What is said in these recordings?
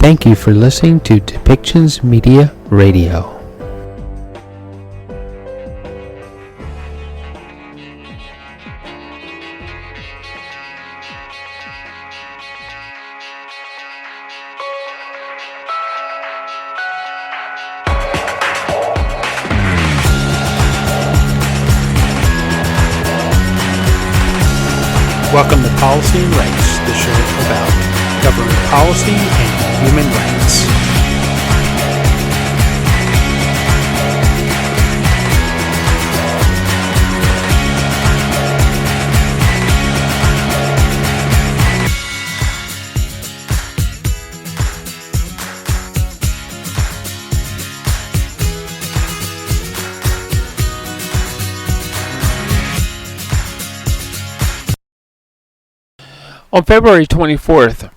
Thank you for listening to Depictions Media Radio. Welcome to Policy and Rights, the show about government policy and human rights. On February 24th,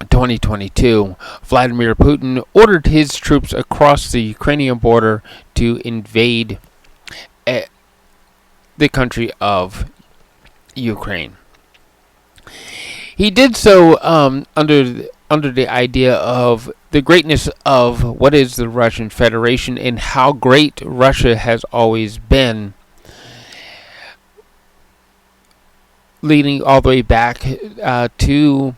2022, Vladimir Putin ordered his troops across the Ukrainian border to invade the country of Ukraine. He did so under the idea of the greatness of what is the Russian Federation and how great Russia has always been, leading all the way back to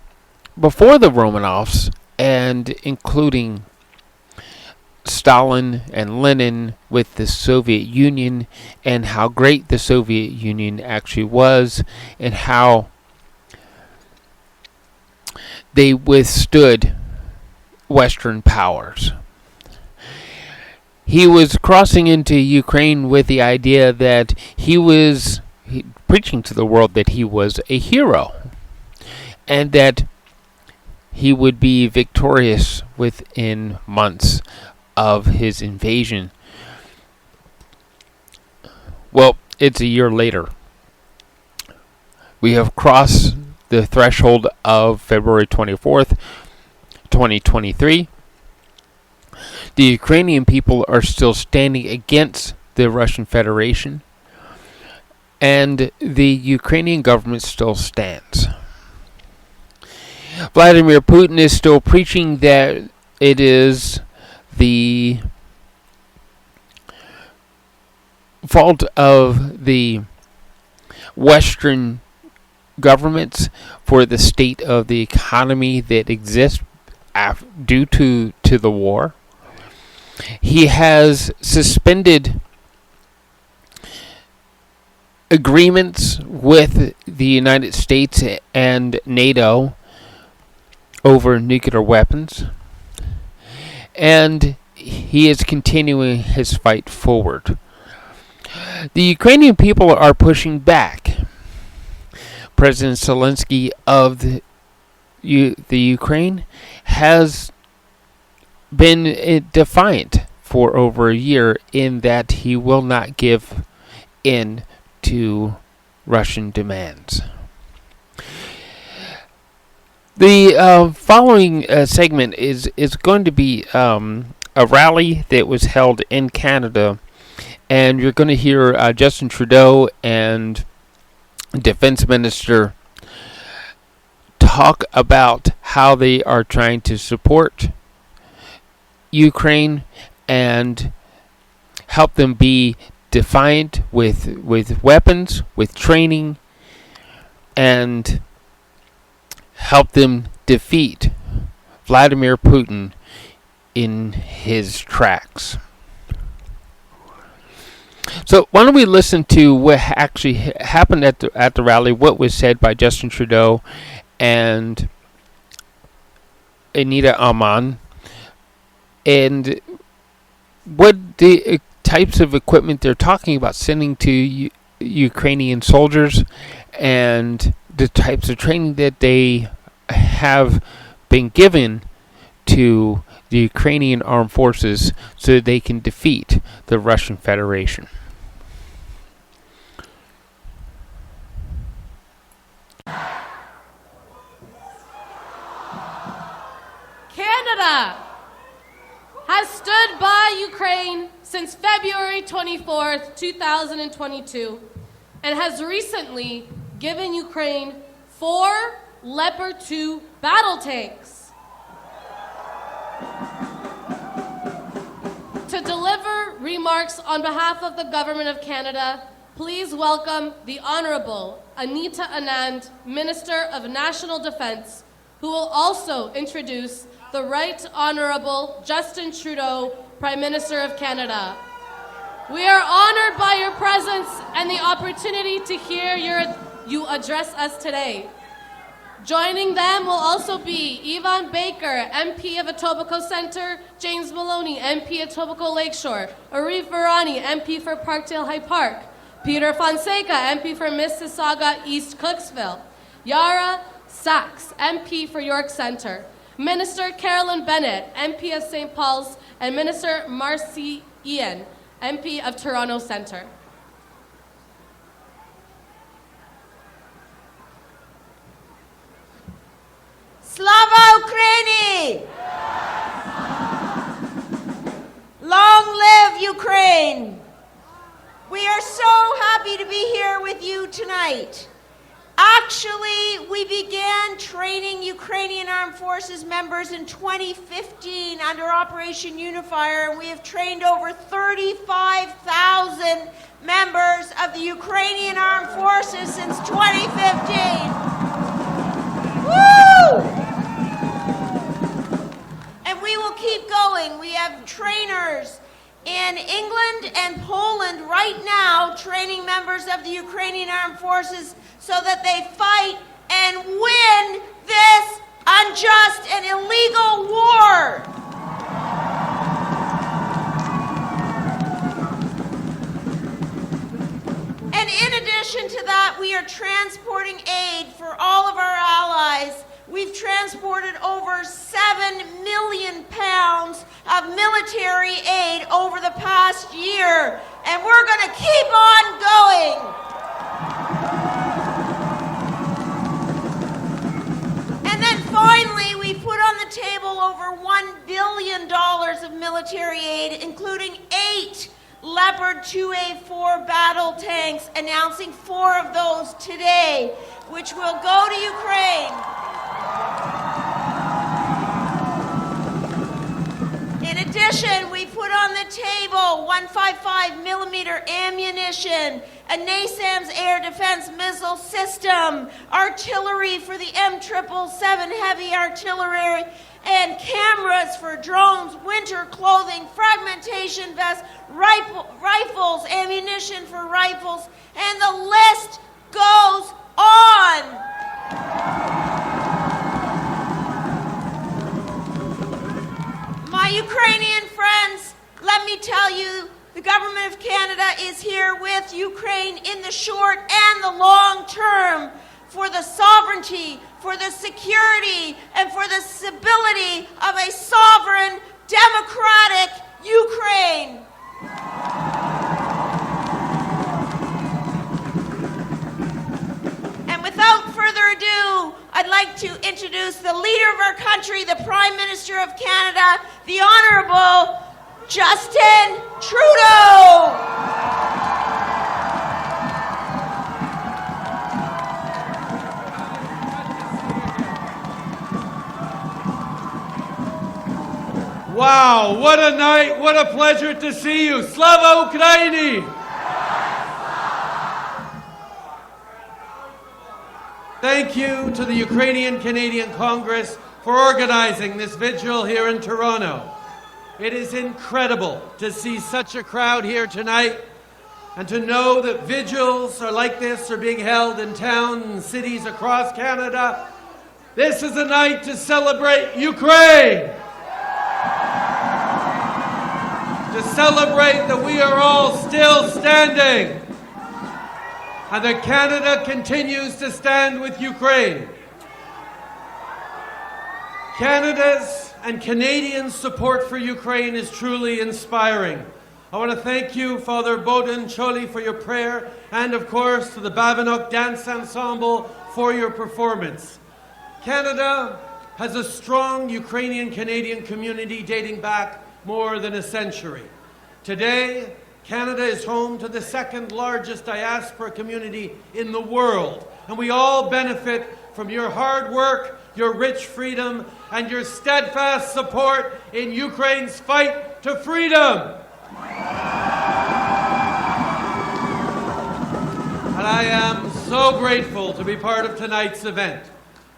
before the Romanovs, and including Stalin and Lenin with the Soviet Union, and how great the Soviet Union actually was, and how they withstood Western powers. He was crossing into Ukraine with the idea that he was preaching to the world that he was a hero, and that he would be victorious within months of his invasion. Well, it's a year later. We have crossed the threshold of February 24th, 2023. The Ukrainian people are still standing against the Russian Federation, and the Ukrainian government still stands. Vladimir Putin is still preaching that it is the fault of the Western governments for the state of the economy that exists due to the war. He has suspended agreements with the United States and NATO over nuclear weapons, and he is continuing his fight forward. The Ukrainian people are pushing back. President Zelensky of the Ukraine has been defiant for over a year in that he will not give in to Russian demands. The following segment is going to be a rally that was held in Canada, and you're going to hear Justin Trudeau and Defense Minister talk about how they are trying to support Ukraine and help them be defiant with weapons, with training, and help them defeat Vladimir Putin in his tracks. So why don't we listen to what actually happened at the rally, what was said by Justin Trudeau and Anita Anand, and what the types of equipment they're talking about sending to Ukrainian soldiers, and the types of training that they have been given to the Ukrainian armed forces so that they can defeat the Russian Federation. Canada has stood by Ukraine since February 24th, 2022, and has recently given Ukraine 4 Leopard 2 battle tanks. To deliver remarks on behalf of the Government of Canada, please welcome the Honourable Anita Anand, Minister of National Defence, who will also introduce the Right Honourable Justin Trudeau, Prime Minister of Canada. We are honoured by your presence and the opportunity to hear you address us today. Joining them will also be Yvonne Baker, MP of Etobicoke Centre, James Maloney, MP Etobicoke Lakeshore, Arif Virani, MP for Parkdale High Park, Peter Fonseca, MP for Mississauga East Cooksville, Yara Sachs, MP for York Centre, Minister Carolyn Bennett, MP of St. Paul's, and Minister Marcy Ian, MP of Toronto Centre. Slava Ukraini! Long live Ukraine! We are so happy to be here with you tonight. Actually, we began training Ukrainian Armed Forces members in 2015 under Operation Unifier, and we have trained over 35,000 members of the Ukrainian Armed Forces since 2015. Woo! And we will keep going. We have trainers in England and Poland right now training members of the Ukrainian Armed Forces so that they fight and win this unjust and illegal war. And in addition to that, we are transporting aid for all of our allies. We've transported over 7 million pounds of military aid over the past year, and we're going to keep on going. And then finally, we put on the table over $1 billion of military aid, including 8 Leopard 2A4 battle tanks, announcing 4 of those today, which will go to Ukraine. In addition, we put on the table 155 millimeter ammunition, a NASAMS air defense missile system, artillery for the M777 heavy artillery, and cameras for drones, winter clothing, fragmentation vests, rifles, ammunition for rifles, and the list goes on. My Ukrainian friends, let me tell you, the Government of Canada is here with Ukraine in the short and the long term for the sovereignty, for the security, and for the stability of a sovereign, democratic Ukraine. And without further ado, I'd like to introduce the leader of our country, the Prime Minister of Canada, the Honourable Justin Trudeau. Wow, what a night, what a pleasure to see you. Slava Ukraini! Thank you to the Ukrainian Canadian Congress for organizing this vigil here in Toronto. It is incredible to see such a crowd here tonight and to know that vigils like this are being held in towns and cities across Canada. This is a night to celebrate Ukraine. To celebrate that we are all still standing and that Canada continues to stand with Ukraine. Canada's and Canadians' support for Ukraine is truly inspiring. I want to thank you, Father Bowden Choli, for your prayer, and of course to the Bavanok Dance Ensemble for your performance. Canada has a strong Ukrainian-Canadian community dating back more than a century. Today, Canada is home to the second largest diaspora community in the world, and we all benefit from your hard work, your rich freedom, and your steadfast support in Ukraine's fight to freedom. And I am so grateful to be part of tonight's event.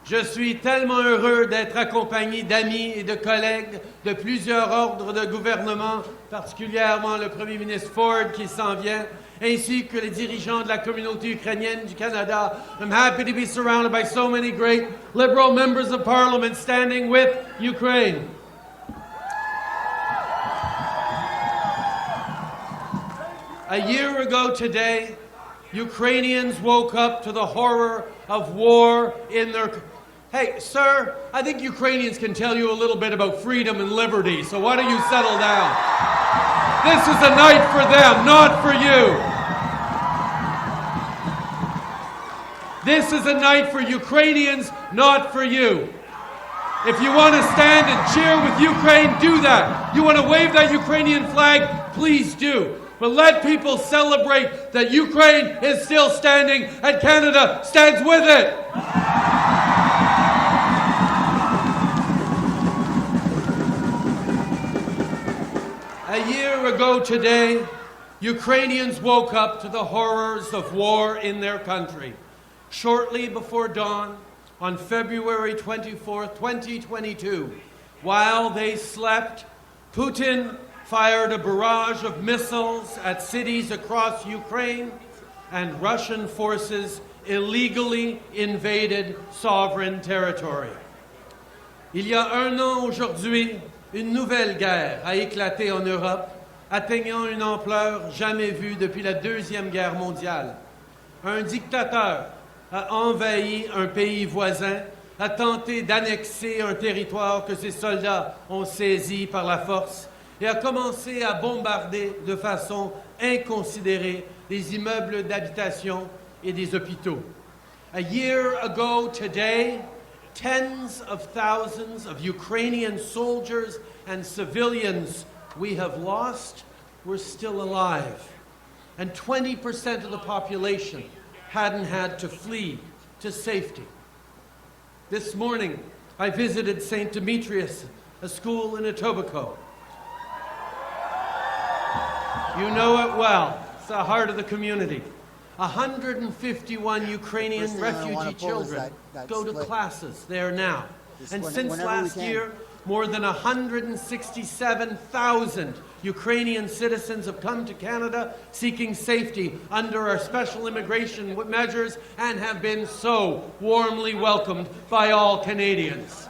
Je suis tellement heureux d'être accompagné d'amis et de collègues de plusieurs ordres de gouvernement, particulièrement le Premier ministre Ford qui s'en vient, ainsi que les dirigeants de la communauté ukrainienne du Canada. I'm happy to be surrounded by so many great Liberal members of Parliament standing with Ukraine. A year ago today, Ukrainians woke up to the horror of war in their... Hey, sir, I think Ukrainians can tell you a little bit about freedom and liberty, so why don't you settle down? This is a night for them, not for you. This is a night for Ukrainians, not for you. If you want to stand and cheer with Ukraine, do that. You want to wave that Ukrainian flag, please do. But let people celebrate that Ukraine is still standing and Canada stands with it. A year ago today, Ukrainians woke up to the horrors of war in their country. Shortly before dawn, on February 24, 2022, while they slept, Putin fired a barrage of missiles at cities across Ukraine, and Russian forces illegally invaded sovereign territory. Il y a un an aujourd'hui, une nouvelle guerre a éclaté en Europe, atteignant une ampleur jamais vue depuis la Deuxième Guerre mondiale. Un dictateur a envahi un pays voisin, a tenté d'annexer un territoire que ses soldats ont saisi par la force et a commencé à bombarder de façon inconsidérée des immeubles d'habitation et des hôpitaux. A year ago today, tens of thousands of Ukrainian soldiers and civilians we have lost were still alive. And 20% of the population hadn't had to flee to safety. This morning, I visited St. Demetrius, a school in Etobicoke. You know it well. It's the heart of the community. 151 Ukrainian refugee children go to classes there now. And since last year, more than 167,000 Ukrainian citizens have come to Canada seeking safety under our special immigration measures and have been so warmly welcomed by all Canadians.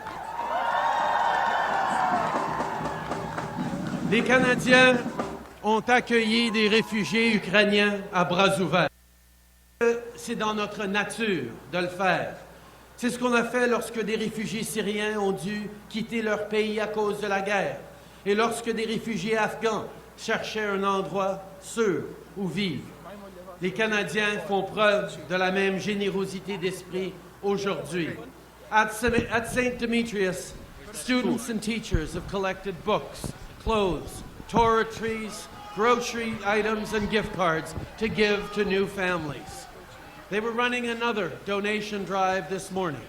Les Canadiens ont accueilli des réfugiés ukrainiens à bras ouverts. C'est dans notre nature de le faire. C'est ce qu'on a fait lorsque des réfugiés syriens ont dû quitter leur pays à cause de la guerre et lorsque des réfugiés afghans cherchaient un endroit sûr où vivre. Les Canadiens font preuve de la même générosité d'esprit aujourd'hui. At St. Demetrius, students and teachers have collected books, clothes, toiletries, grocery items, and gift cards to give to new families. They were running another donation drive this morning.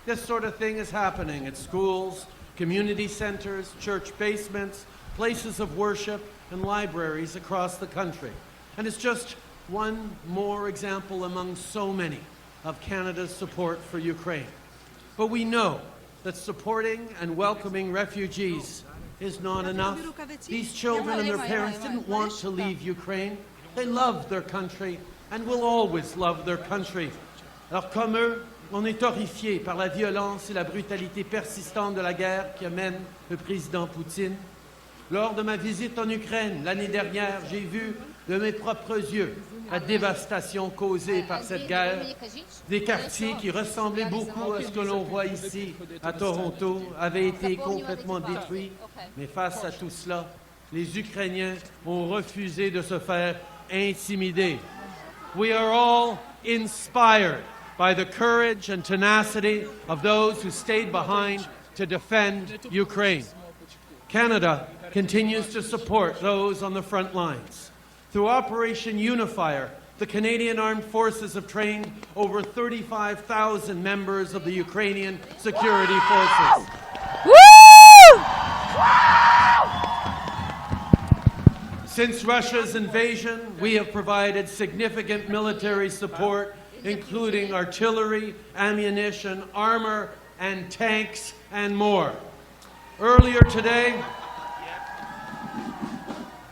This sort of thing is happening at schools, community centers, church basements, places of worship, and libraries across the country. And it's just one more example among so many of Canada's support for Ukraine. But we know that supporting and welcoming refugees is not enough. These children and their parents didn't want to leave Ukraine. They loved their country and will always love their country. Alors comme eux, on est horrifiés par la violence et la brutalité persistante de la guerre qui amène le président Poutine. Lors de ma visite en Ukraine l'année dernière, j'ai vu de mes propres yeux la dévastation causée par cette guerre. Des quartiers qui ressemblaient beaucoup à ce que l'on voit ici à Toronto avaient été complètement détruits. Mais face à tout cela, les Ukrainiens ont refusé de se faire intimider. We are all inspired by the courage and tenacity of those who stayed behind to defend Ukraine. Canada continues to support those on the front lines. Through Operation Unifier, the Canadian Armed Forces have trained over 35,000 members of the Ukrainian security forces. Since Russia's invasion, we have provided significant military support, including artillery, ammunition, armor, and tanks, and more. Earlier today,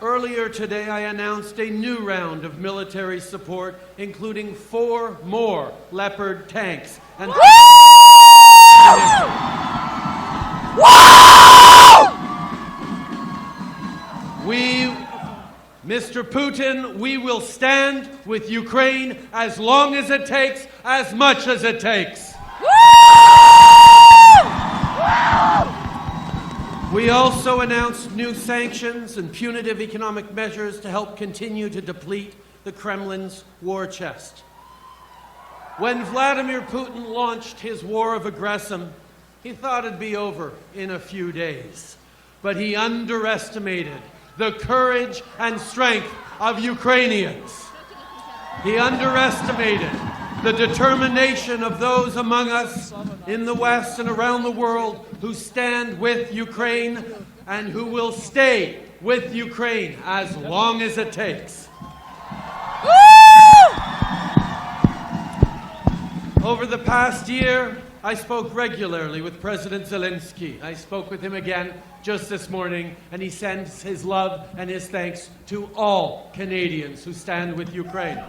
I announced a new round of military support, including 4 more Leopard tanks. And Mr. Putin, we will stand with Ukraine as long as it takes, as much as it takes. We also announced new sanctions and punitive economic measures to help continue to deplete the Kremlin's war chest. When Vladimir Putin launched his war of aggression, he thought it'd be over in a few days. But he underestimated the courage and strength of Ukrainians. He underestimated the determination of those among us in the West and around the world who stand with Ukraine and who will stay with Ukraine as long as it takes. Over the past year, I spoke regularly with President Zelensky. I spoke with him again just this morning, and he sends his love and his thanks to all Canadians who stand with Ukraine.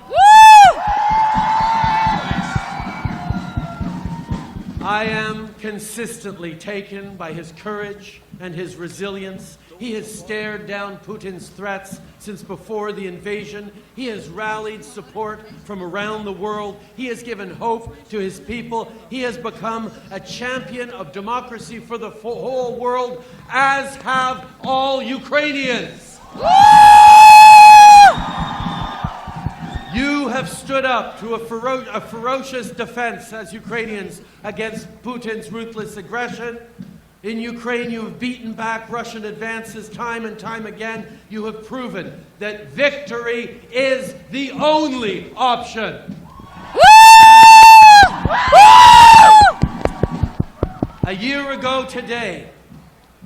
I am consistently taken by his courage and his resilience. He has stared down Putin's threats since before the invasion. He has rallied support from around the world. He has given hope to his people. He has become a champion of democracy for the whole world, as have all Ukrainians. You have stood up to a ferocious defense as Ukrainians against Putin's ruthless aggression. In Ukraine, you have beaten back Russian advances time and time again. You have proven that victory is the only option. A year ago today,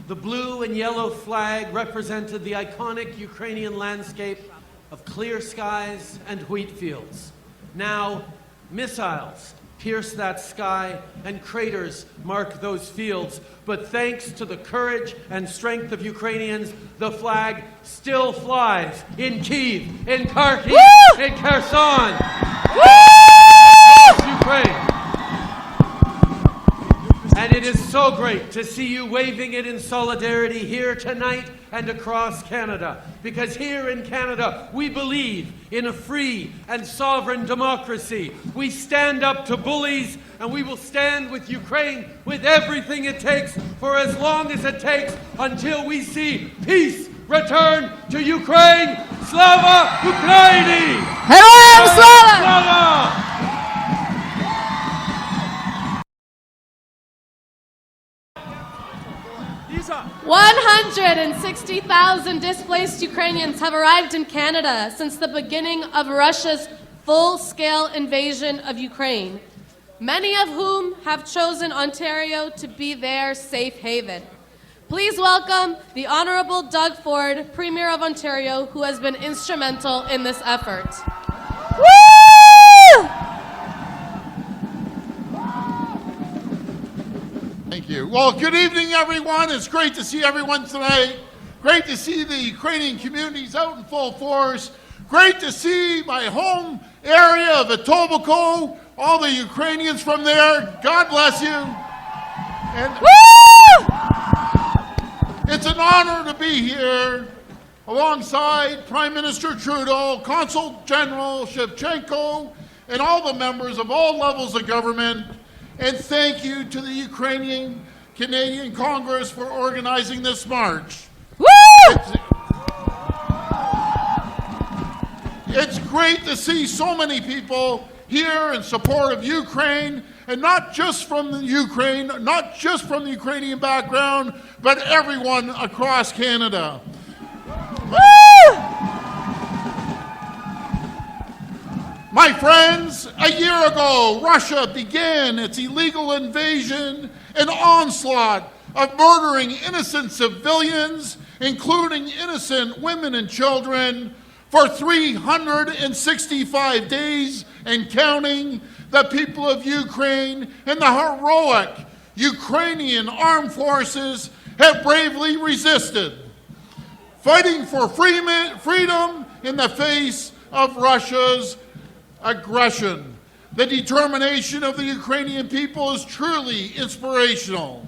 the blue and yellow flag represented the iconic Ukrainian landscape of clear skies and wheat fields. Now, missiles pierce that sky and craters mark those fields. But thanks to the courage and strength of Ukrainians, the flag still flies in Kyiv, in Kharkiv, in Kherson, Ukraine. And it is so great to see you waving it in solidarity here tonight and across Canada. Because here in Canada, we believe in a free and sovereign democracy. We stand up to bullies, and we will stand with Ukraine with everything it takes for as long as it takes until we see peace return to Ukraine. Slava Ukraini! Героям слава! Slava! 160,000 displaced Ukrainians have arrived in Canada since the beginning of Russia's full-scale invasion of Ukraine, many of whom have chosen Ontario to be their safe haven. Please welcome the Honourable Doug Ford, Premier of Ontario, who has been instrumental in this effort. Woo! Thank you. Well, good evening, everyone. It's great to see everyone tonight. Great to see the Ukrainian communities out in full force. Great to see my home area of Etobicoke, all the Ukrainians from there. God bless you. And it's an honor to be here alongside Prime Minister Trudeau, Consul General Shevchenko, and all the members of all levels of government. And thank you to the Ukrainian Canadian Congress for organizing this march. It's great to see so many people here in support of Ukraine, and not just from the Ukraine, not just from the Ukrainian background, but everyone across Canada. 。My friends, a year ago, Russia began its illegal invasion and onslaught of murdering innocent civilians, including innocent women and children, for 365 days and counting. The people of Ukraine and the heroic Ukrainian armed forces have bravely resisted, fighting for freedom in the face of Russia's aggression. The determination of the Ukrainian people is truly inspirational.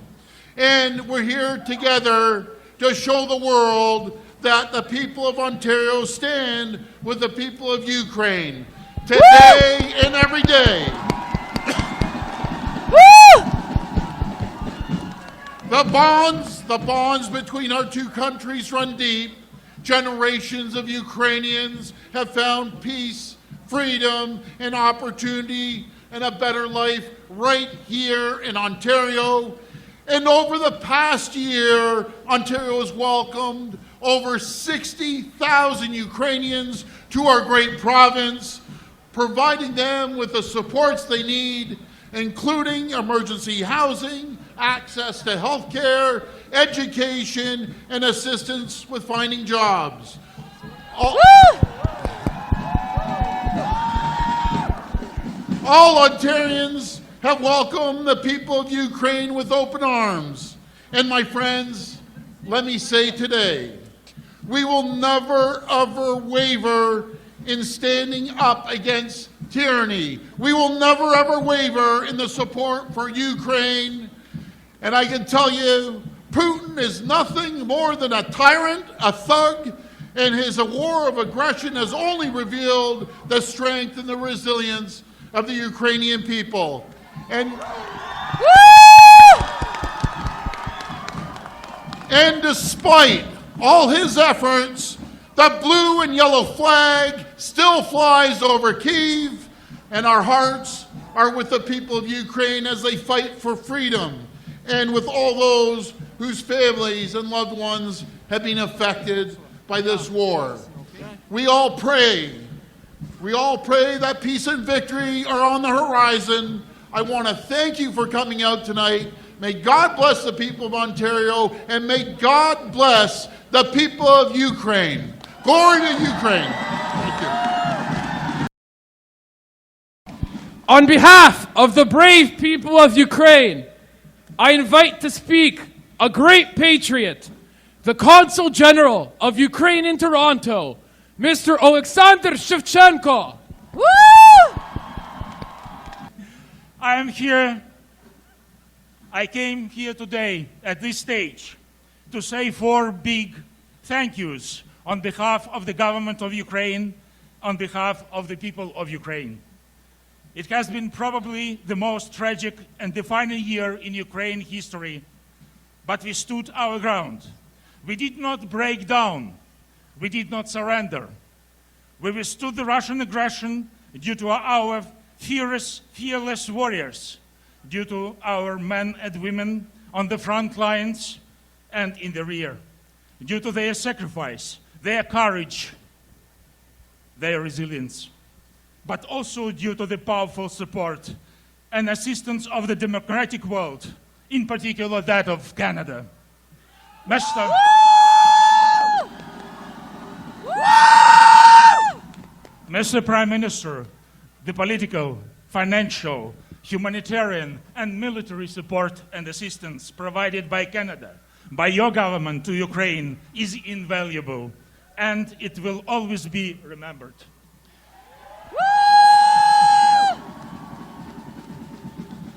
And we're here together to show the world that the people of Ontario stand with the people of Ukraine today and every day. The bonds between our two countries run deep. Generations of Ukrainians have found peace, freedom, and opportunity and a better life right here in Ontario. And over the past year, Ontario has welcomed over 60,000 Ukrainians to our great province, providing them with the supports they need, including emergency housing, access to health care, education, and assistance with finding jobs. All Ontarians have welcomed the people of Ukraine with open arms. And my friends, let me say today, we will never ever waver in standing up against tyranny. We will never ever waver in the support for Ukraine. And I can tell you, Putin is nothing more than a tyrant, a thug, and his war of aggression has only revealed the strength and the resilience of the Ukrainian people. And despite all his efforts, the blue and yellow flag still flies over Kyiv, and our hearts are with the people of Ukraine as they fight for freedom, and with all those whose families and loved ones have been affected by this war. We all pray that peace and victory are on the horizon. I want to thank you for coming out tonight. May God bless the people of Ontario, and may God bless the people of Ukraine. Glory to Ukraine. Thank you. On behalf of the brave people of Ukraine, I invite to speak a great patriot, the Consul General of Ukraine in Toronto, Mr. Alexander Shevchenko. Woo! I came here today at this stage to say 4 big thank yous on behalf of the government of Ukraine, on behalf of the people of Ukraine. It has been probably the most tragic and defining year in Ukraine history, but we stood our ground. We did not break down. We did not surrender. We withstood the Russian aggression due to our fearless warriors, due to our men and women on the front lines and in the rear, due to their sacrifice, their courage, their resilience, but also due to the powerful support and assistance of the democratic world, in particular that of Canada. Mr. Prime Minister, the political, financial, humanitarian, and military support and assistance provided by Canada, by your government to Ukraine, is invaluable, and it will always be remembered.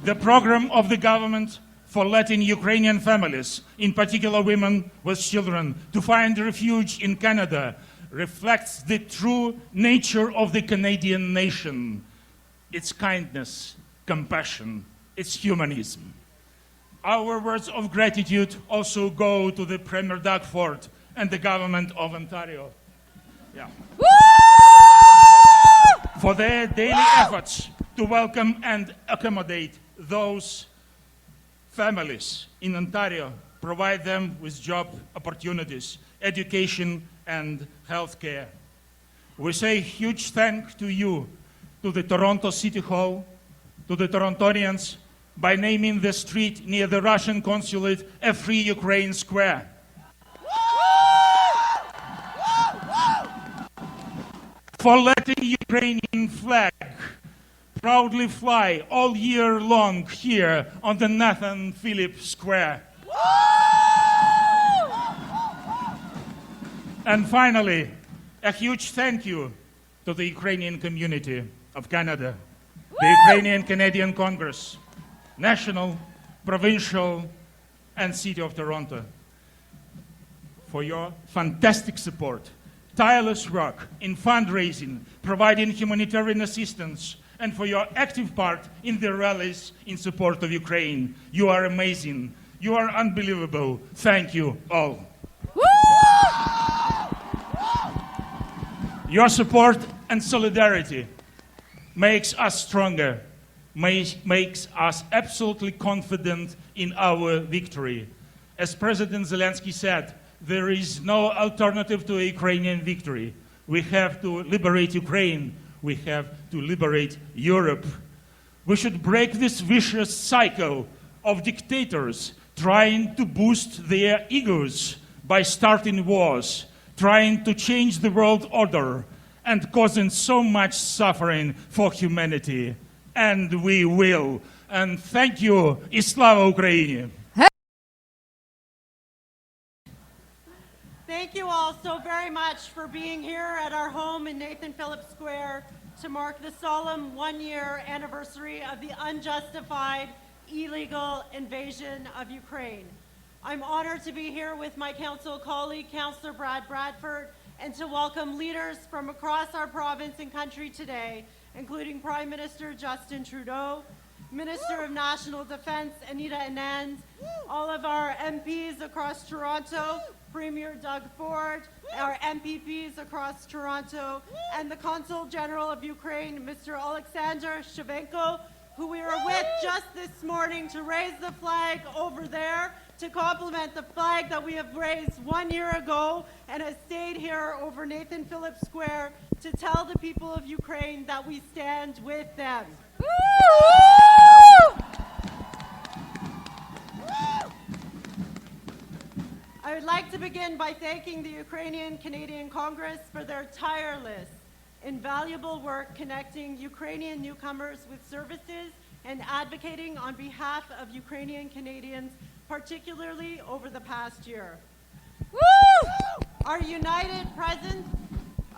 The program of the government for letting Ukrainian families, in particular women with children, to find refuge in Canada reflects the true nature of the Canadian nation, its kindness, compassion, its humanism. Our words of gratitude also go to the Premier Doug Ford and the government of Ontario. For their daily efforts to welcome and accommodate those families in Ontario, provide them with job opportunities, education, and health care. We say huge thanks to you to the Toronto City Hall, to the Torontonians, by naming the street near the Russian consulate a Free Ukraine Square. For letting Ukrainian flag proudly fly all year long here on the Nathan Phillips Square. And finally, a huge thank you to the Ukrainian community of Canada, the Ukrainian Canadian Congress, national, provincial, and City of Toronto, for your fantastic support, tireless work in fundraising, providing humanitarian assistance, and for your active part in the rallies in support of Ukraine. You are amazing. You are unbelievable. Thank you all. Your support and solidarity makes us stronger, makes us absolutely confident in our victory. As President Zelensky said, there is no alternative to a Ukrainian victory. We have to liberate Ukraine. We have to liberate Europe. We should break this vicious cycle of dictators trying to boost their egos by starting wars, trying to change the world order, and causing so much suffering for humanity. And we will. And thank you. І слава Україні! Thank you all so very much for being here at our home in Nathan Phillips Square to mark the solemn one-year anniversary of the unjustified, illegal invasion of Ukraine. I'm honored to be here with my council colleague, Councillor Brad Bradford, and to welcome leaders from across our province and country today, including Prime Minister Justin Trudeau, Minister of National Defence Anita Anand, all of our MPs across Toronto, Premier Doug Ford, our MPPs across Toronto, and the Consul General of Ukraine, Mr. Alexander Shevenko, who we were with just this morning to raise the flag over there to complement the flag that we have raised 1 year ago and has stayed here over Nathan Phillips Square to tell the people of Ukraine that we stand with them. I would like to begin by thanking the Ukrainian Canadian Congress for their tireless, invaluable work connecting Ukrainian newcomers with services and advocating on behalf of Ukrainian Canadians, particularly over the past year. Our united presence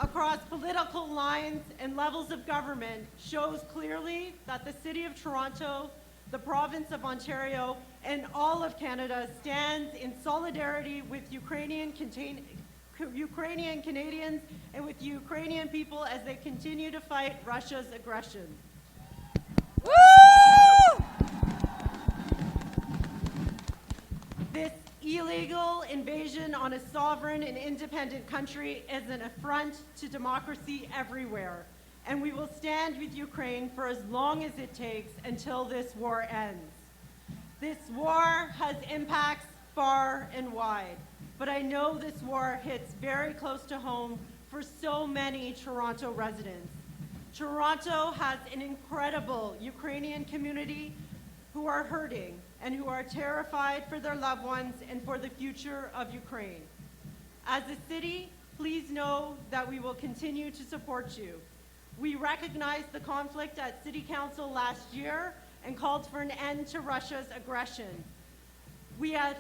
across political lines and levels of government shows clearly that the City of Toronto, the Province of Ontario, and all of Canada stands in solidarity with Ukrainian Canadians and with Ukrainian people as they continue to fight Russia's aggression. This illegal invasion on a sovereign and independent country is an affront to democracy everywhere, and we will stand with Ukraine for as long as it takes until this war ends. This war has impacts far and wide, but I know this war hits very close to home for so many Toronto residents. Toronto has an incredible Ukrainian community who are hurting and who are terrified for their loved ones and for the future of Ukraine. As a city, please know that we will continue to support you. We recognized the conflict at City Council last year and called for an end to Russia's aggression. We have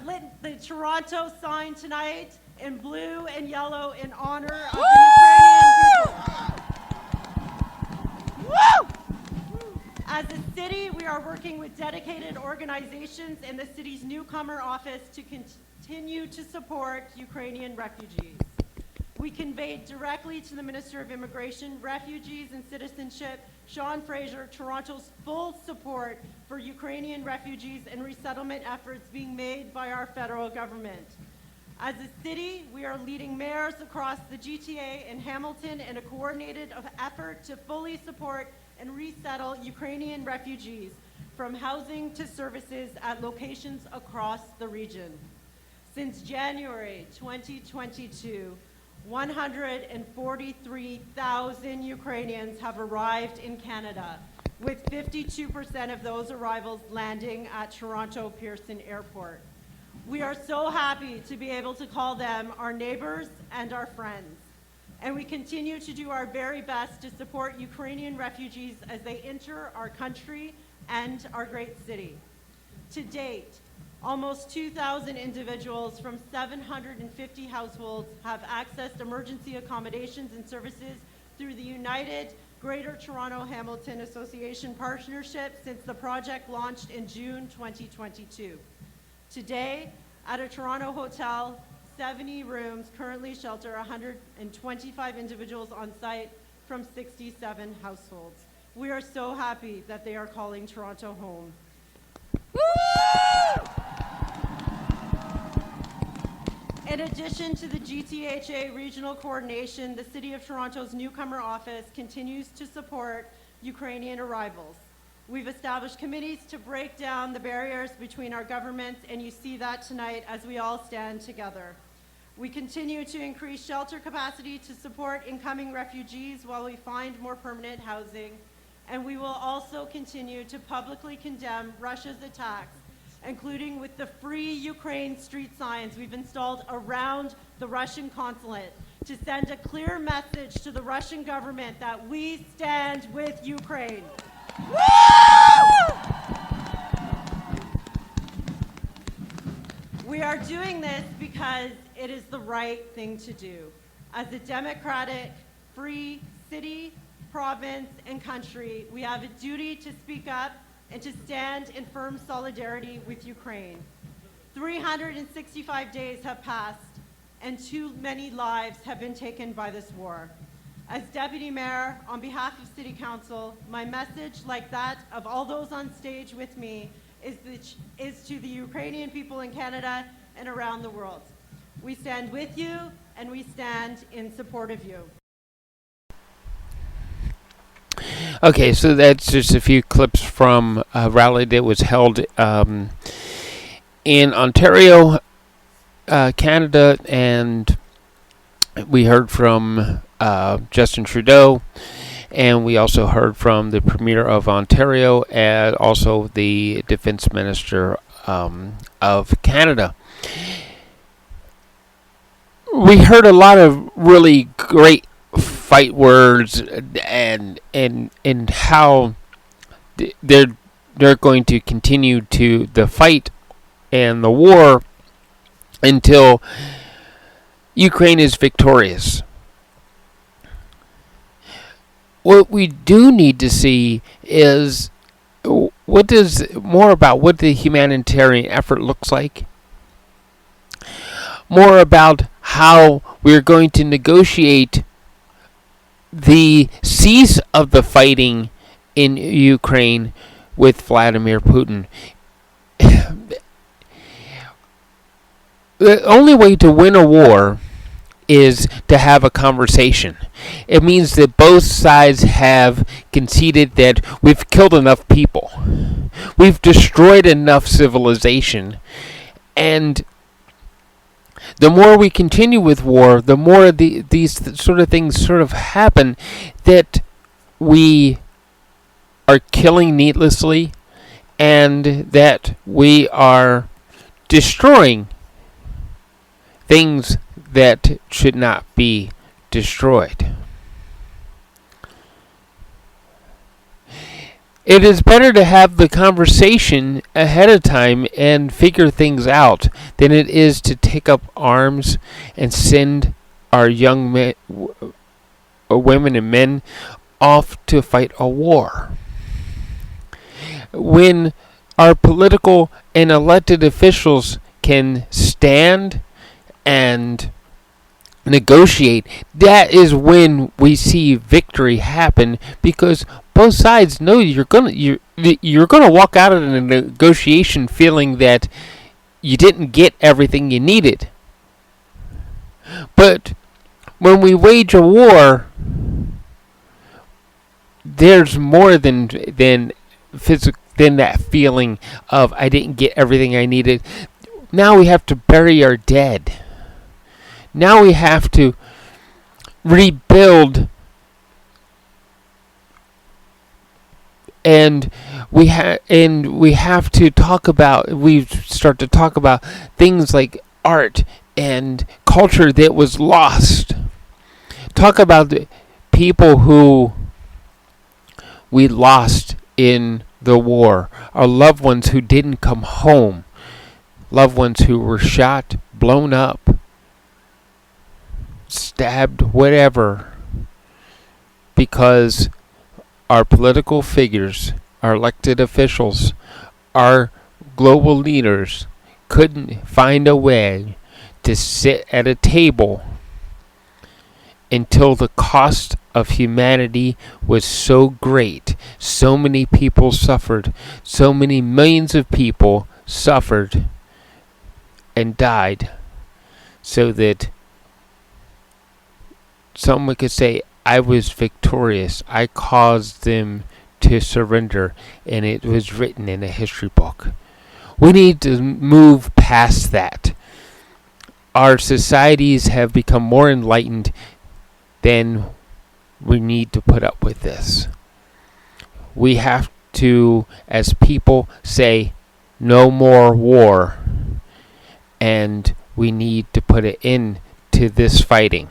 lit the Toronto sign tonight in blue and yellow in honor of the Ukrainian people. As a city, we are working with dedicated organizations in the city's newcomer office to continue to support Ukrainian refugees. We conveyed directly to the Minister of Immigration, Refugees and Citizenship, Sean Fraser, Toronto's full support for Ukrainian refugees and resettlement efforts being made by our federal government. As a city, we are leading mayors across the GTA and Hamilton in a coordinated effort to fully support and resettle Ukrainian refugees from housing to services at locations across the region. Since January 2022, 143,000 Ukrainians have arrived in Canada, with 52% of those arrivals landing at Toronto Pearson Airport. We are so happy to be able to call them our neighbors and our friends. And we continue to do our very best to support Ukrainian refugees as they enter our country and our great city. To date, almost 2,000 individuals from 750 households have accessed emergency accommodations and services through the United Greater Toronto Hamilton Association partnership since the project launched in June 2022. Today, at a Toronto hotel, 70 rooms currently shelter 125 individuals on site from 67 households. We are so happy that they are calling Toronto home. In addition to the GTHA regional coordination, the City of Toronto's newcomer office continues to support Ukrainian arrivals. We've established committees to break down the barriers between our governments, and you see that tonight as we all stand together. We continue to increase shelter capacity to support incoming refugees while we find more permanent housing, and we will also continue to publicly condemn Russia's attacks, including with the Free Ukraine street signs we've installed around the Russian consulate to send a clear message to the Russian government that we stand with Ukraine. We are doing this because it is the right thing to do. As a democratic, free city, province, and country, we have a duty to speak up and to stand in firm solidarity with Ukraine. 365 days have passed, and too many lives have been taken by this war. As Deputy Mayor, on behalf of City Council, my message, like that of all those on stage with me, is to the Ukrainian people in Canada and around the world. We stand with you, and we stand in support of you. Okay, so that's just a few clips from a rally that was held in Ontario, Canada, and we heard from Justin Trudeau, and we also heard from the Premier of Ontario and also the Defense Minister of Canada. We heard a lot of really great fight words and how they're going to continue to the fight and the war until Ukraine is victorious. What we do need to see is more about what the humanitarian effort looks like, more about how we're going to negotiate the cease of the fighting in Ukraine with Vladimir Putin. The only way to win a war is to have a conversation. It means that both sides have conceded that we've killed enough people. We've destroyed enough civilization. And the more we continue with war, the more these sort of things sort of happen, that we are killing needlessly and that we are destroying things that should not be destroyed. It is better to have the conversation ahead of time and figure things out than it is to take up arms and send our young women and men off to fight a war. When our political and elected officials can stand and negotiate, that is when we see victory happen, because both sides know you're gonna walk out of a negotiation feeling that you didn't get everything you needed. But when we wage a war, there's more than that feeling of I didn't get everything I needed. Now we have to bury our dead. Now we have to rebuild, and we have to talk about, we start to talk about things like art and culture that was lost. Talk about the people who we lost in the war, our loved ones who didn't come home, loved ones who were shot, blown up, stabbed, whatever, because our political figures, our elected officials, our global leaders couldn't find a way to sit at a table until the cost of humanity was so great. So many people suffered. So many millions of people suffered and died, so that someone could say, I was victorious. I caused them to surrender, and it was written in a history book. We need to move past that. Our societies have become more enlightened, then we need to put up with this. We have to, as people, say no more war, and we need to put an end to this fighting.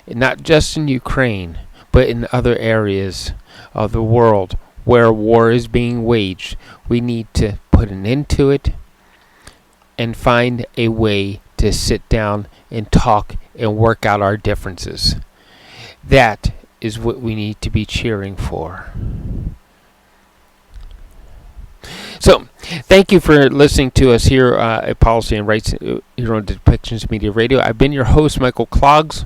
Not just in Ukraine, but in other areas of the world where war is being waged. We need to put an end to it and find a way to sit down and talk and work out our differences. That is what we need to be cheering for. So, thank you for listening to us here at Policy and Rights here on Depictions Media Radio. I've been your host, Michael Clogs.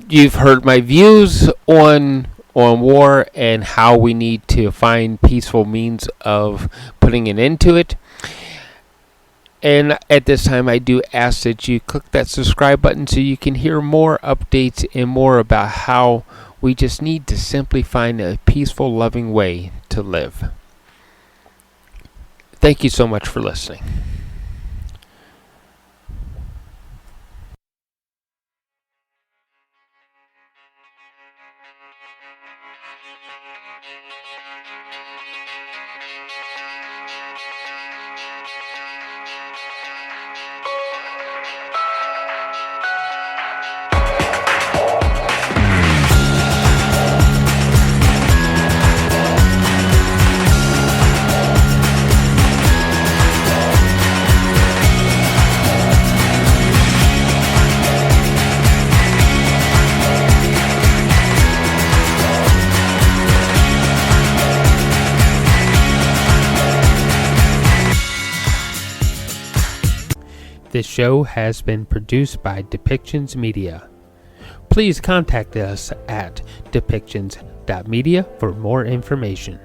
You've heard my views on war and how we need to find peaceful means of putting an end to it. And at this time, I do ask that you click that subscribe button so you can hear more updates and more about how we just need to simply find a peaceful, loving way to live. Thank you so much for listening. This show has been produced by Depictions Media. Please contact us at depictions.media for more information.